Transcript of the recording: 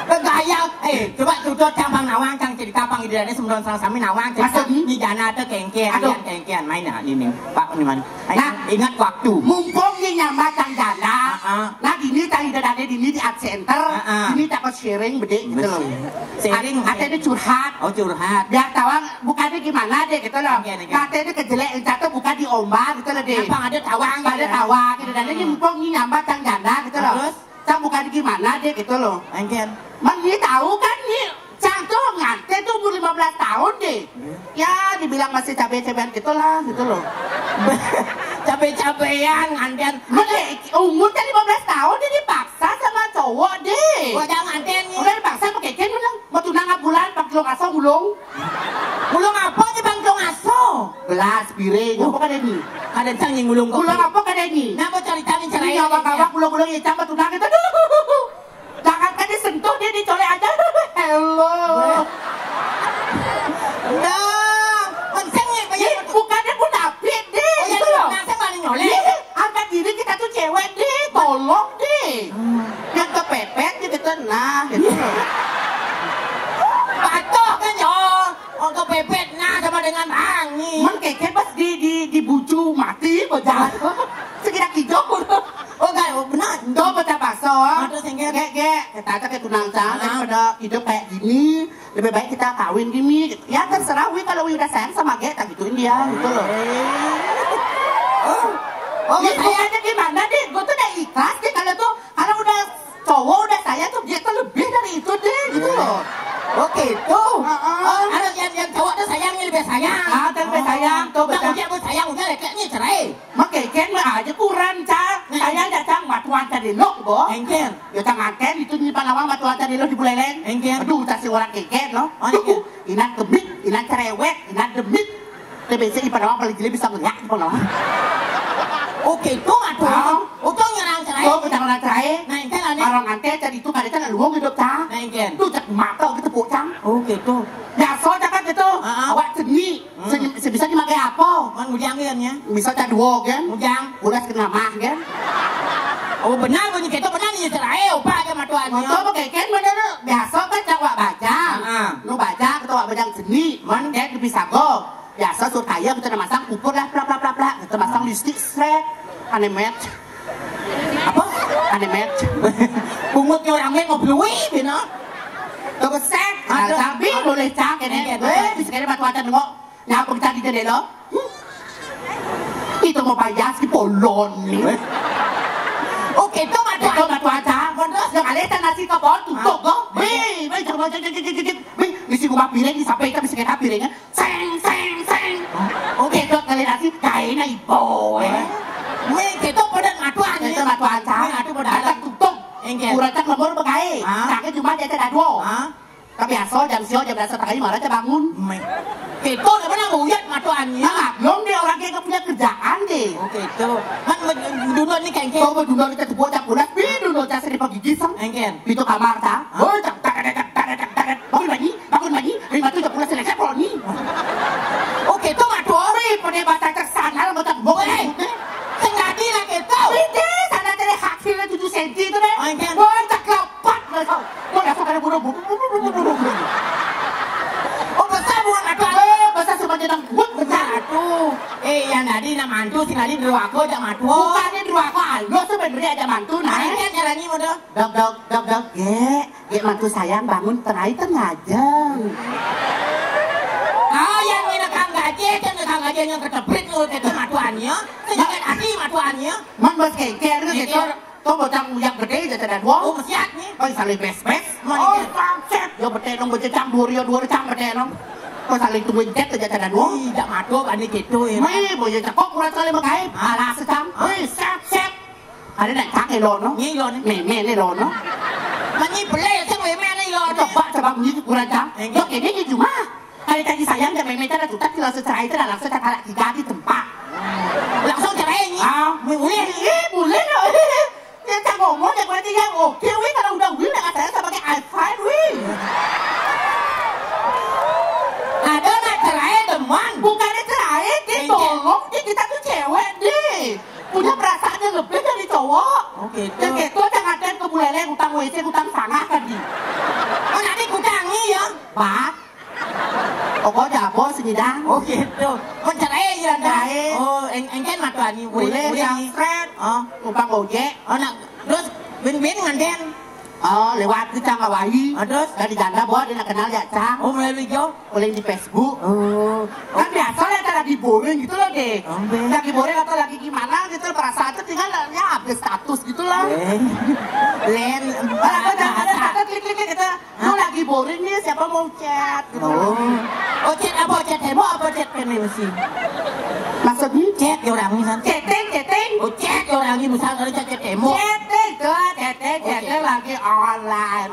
Gaya, coba tutup cabang nawang, cang cerita pang idealnya sebelum sama nawang. Maksudnya di jana tuh kengkian main ini Pak Niman. Nah, ingat waktu. Mumpung ni nyambat cang jana. Nah, ini cang idealnya di art center. Ini tak kau sharing bedek gitu loh. Sharing. Katanya curhat. Oh curhat. Biar tawang bukannya gimana deh gitu loh. Katanya kejelek jatuh bukan diombak gitu loh deh. Apa ada tawang? Ada tawang. Dan ini mumpung ni nyambat cang jana gitu loh. Terus? Cang bukan gimana deh gitu loh. Engken. Man ini tahu kan nih, Cang tuh nganten tuh umur 15 tahun deh. Ya dibilang masih cabe-cabean gitu lah, gitu loh. Cabe-cabean nganten. Umurnya 15 tahun dia dipaksa sama cowok deh. Gua jangan nganten nih. Udah dipaksa pakai ken bilang mau tunang bulan pakai lo aso gulung. Gulung apa nih Bang Cong aso? Gelas piring apa kan ini? Ada cang yang gulung kopi. Gulung apa kan ini? Napa cari-cari Ini awak-awak gulung-gulung ya cang tunang itu. Jangan kan disentuh dia dicolek aja. Hello. Nah, mencengnya banyak. Bukannya munafik deh. Oh gitu ya, loh. nah saya paling nyolek. Angkat diri kita tuh cewek deh, tolong deh. Yang kepepet gitu nah. Gitu. Patuh kan yo. Oh kepepet nah sama dengan angin. Man keke pas di bucu mati baca. Sekira kijok. Oh enggak, benar. Tuh baca bakso. Terus yang kita aja kayak tunang cang daripada hidup kayak gini, lebih baik kita kawin gini. Ya terserah wi kalau wi udah sayang sama Ge, tak gituin dia gitu loh. Oh, kayaknya gimana deh? Gue tuh udah ikhlas deh kalau udah cowok udah sayang tuh dia tuh lebih dari itu deh gitu loh. Oke tuh. Ada yang cowok tuh sayangnya lebih sayang. Lebih sayang tuh betul. Dia pun sayang udah kayaknya cerai. Makanya kan aja kurang cang. Saya ada cang matuan tadi lo, boh. Engken. Ya cang aken itu nyimpan lawang matuan tadi lo di Buleleng. Engken. Aduh, kasih orang keken lo. Inan kebit, inan cerewet, inan demit. TBC nyimpan lawang paling jeli bisa ngeliat nyimpan lawang. Oke tuh atuh. Utang nyerang cerai. Tuh kita ngeliat cerai. Nah engken lah nih. Orang ante tadi itu kadang cang luang hidup cang. Nah engken. Tuh cang mata gitu po cang. Oke tuh. Ya so cang kan gitu. Awak seni. Bisa dimakai apa? Man mujangin ya. Bisa cang dua kan? Mujang. Udah kena mah kan? Oh benar bunyi gitu benar nih cerai opa aja matuannya. Itu pakai ken bener biasa kan cang wak bajang. Nu bajang atau wak bajang seni. Man kan bisa go. Biasa sur kaya kita masang ukur lah plak. Kita masang listrik srek. Animet. Apa? Animet. Bungutnya orang lain mau blui bina. Tuh kesek. Tapi boleh cang kene. Bisa kene batu aja nengok. Nah aku kita di jendela. Itu mau payas di polon nih. Oke tuh Itu batu aja. Yang aleta nasi kapal tutup go. Wih, jangan. Wih, isi rumah piring disampaikan bisa kena piringnya. Seng. Oke, tuh kali nasi kainnya ibu. Wih, itu pada matuan Itu batu aja. Itu pada Ada tutup. Engken. Kurang cak lemur begai. Caknya cuma dia tidak dua. Tapi asal jam siang jam berasa tadi malah dia bangun. Itu udah pernah nguyat matuannya. Nah, belum dia orang kayak punya kerjaan deh. Oke itu. Man dulu nih kengke. Kau berdua kita sebuah cak bulat. Dulu cak seri pagi gisem. Engken. Pintu kamar cak. Oh cak. Bangun lagi. Lima tuh cak bulat selesai kalau ni. Oke itu matuan. Pada bahasa cak sana mau cak boleh. Sengaja lah kita. Ini sana dari hasilnya 7 cm itu deh. Engken. Oh cak lepat. Mau masuk ada burung. Oh besar bukan matuan. Bahasa semuanya nang buat besar. Aduh. Yang tadi nama mantu si tadi dulu aku aja matu. Bukannya dulu aku lo sebenarnya ada mantu nah. Engken jalannya modal. Dok. Ge mantu sayang bangun tengah jam. Yang ini kang gaji yang keteprit lu itu matuannya. Senjangan hati matuannya. Man bos keker gitu. Tuh bocang yang gede jadi ada dua. Oh mesiat nih. Kau saling bes. Oh pangset. Yo bete dong bocah cang dua cang bete dong. Kau saling tungguin jet jadi ada dua. Tidak matu kan gitu ya. Wih bocah cang kok kurang sekali makai. Alah secang. Wih sep. Ada nak cang elon no. Nyi elon. Me elon no. Manyi pelai saya mau mana elon. Coba bunyi kurang cang. Yo kene cuma. Hari tadi sayang dan meme cara tutak kalau secara itu langsung tak kalah tiga di tempat. Langsung cerai nih. Boleh loh. Dia tak ngomong yang berarti yang oke, wih kalau udah wih nggak saya sama kayak iPhone, wih. Ada nak cerai teman. Bukannya cerai, dia tolong, kita tuh cewek deh. Punya perasaan yang lebih dari cowok. Oke. Yang gitu jangan ada ke Buleleng utang WC utang sangat kan di. dapat. Oh, kok dapat sini dah? Oh gitu. Kon cerai ya dah. Oh, engken mah tuan ni Boleh yang Fred. Oh, Numpang ojek. oh nak terus bin nganten. Oh, lewat ke Cang Hawaii. Oh, terus dari janda bos dia nak kenal ya Cang. oh melalui jauh. Boleh di Facebook. Oh, Kan biasa lah kita lagi boring gitu loh deh. Oh, be. Lagi boring atau lagi gimana gitu perasaan itu tinggalnya update status gitu lah. Len, Kalau jangan ada klik kita. Lu lagi boring nih siapa mau chat gitu. oh chat apa chat heboh apa chat peneliti? Maksudnya Chat ya orang misal. chatting. Oh chat ya orang misal kalau chat heboh. Chatting lagi online.